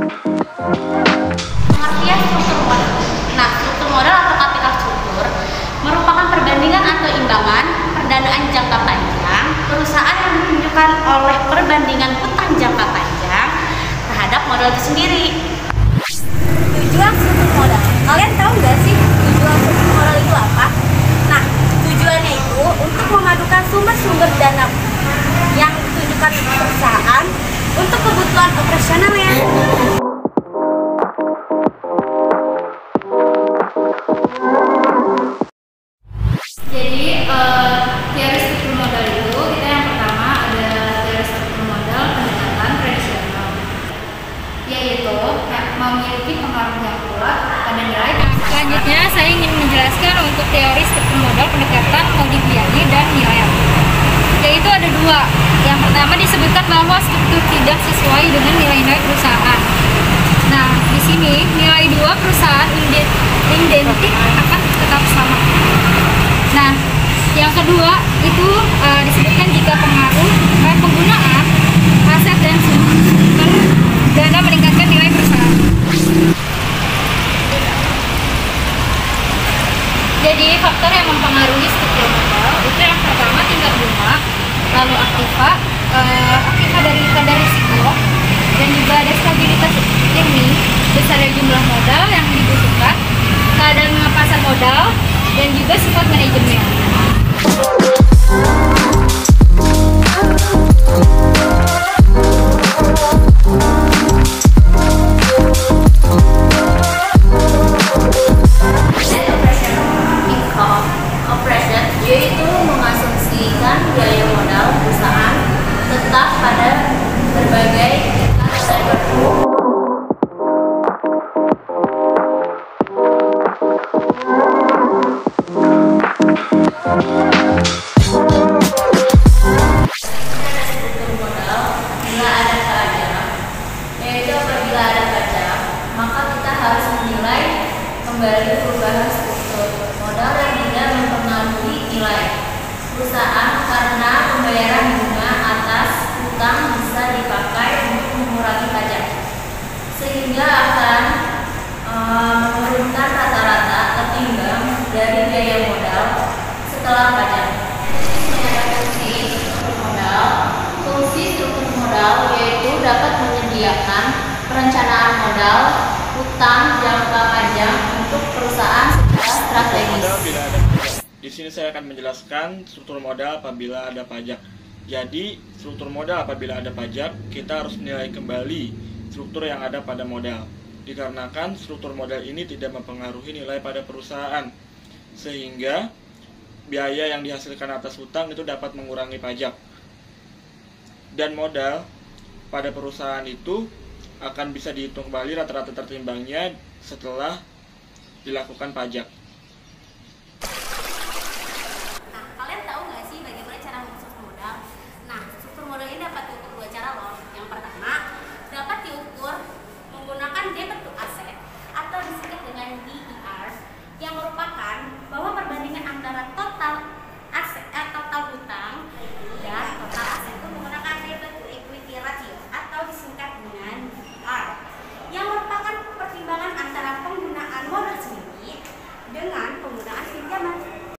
Pengertian struktur modal. Nah, struktur modal atau kapital struktur merupakan perbandingan atau imbangan pendanaan jangka panjang perusahaan yang ditunjukkan oleh perbandingan hutang jangka panjang terhadap modal itu sendiri. Tujuan struktur modal. Kalian tahu nggak sih tujuan struktur modal itu apa? Nah, tujuannya itu untuk memadukan sumber-sumber dana yang ditunjukkan perusahaan untuk kebutuhan operasionalnya. Jadi teori struktur modal itu kita yang pertama ada teori struktur modal pendekatan tradisional, yaitu memiliki pengaruh yang kuat pada nilai. Selanjutnya saya ingin menjelaskan untuk teori struktur modal pendekatan Modigliani dan nilai akurat, yaitu ada dua. Yang pertama disebutkan bahwa struktur tidak sesuai dengan nilai-nilai perusahaan. Nah, di sini nilai dua perusahaan identik akan tetap sama. Nah, yang kedua itu disebutkan jika penggunaan aset dan sumber dana meningkatkan nilai perusahaan. Jadi faktor yang mempengaruhi struktur modal itu yang pertama tingkat bunga, lalu aktiva dari kadar risiko, dan juga ada stabilitas ini, besar jumlah modal yang dibutuhkan, keadaan pengepasan modal, dan juga sifat manajemen. Operation yaitu mengasumsikan biaya modal perusahaan tetap pada berbagai tingkat. Kembali perubahan struktur modal yang tidak mempengaruhi nilai perusahaan karena pembayaran bunga atas hutang bisa dipakai untuk mengurangi pajak, sehingga akan menurunkan rata-rata ketimbang dari biaya modal setelah pajak. Fungsi struktur modal yaitu dapat menyediakan perencanaan modal hutang jangka panjang untuk perusahaan secara strategis. Di sini saya akan menjelaskan struktur modal apabila ada pajak. Jadi, struktur modal apabila ada pajak, kita harus menilai kembali struktur yang ada pada modal. Dikarenakan struktur modal ini tidak mempengaruhi nilai pada perusahaan, sehingga biaya yang dihasilkan atas hutang itu dapat mengurangi pajak. Dan modal pada perusahaan itu akan bisa dihitung kembali rata-rata tertimbangnya setelah dilakukan pajak. Nah, kalian tahu nggak sih bagaimana cara menghitung modal? Nah, struktur modal ini dapat diukur dua cara loh. Yang pertama, dapat diukur menggunakan debt to asset atau disingkat dengan DER, yang merupakan bahwa perbandingan antara total aset total hutang dan total aset itu menggunakan debt to equity ratio atau disingkat dengan DER, yang merupakan pertimbangan antara penggunaan modal sendiri dengan penggunaan pinjaman.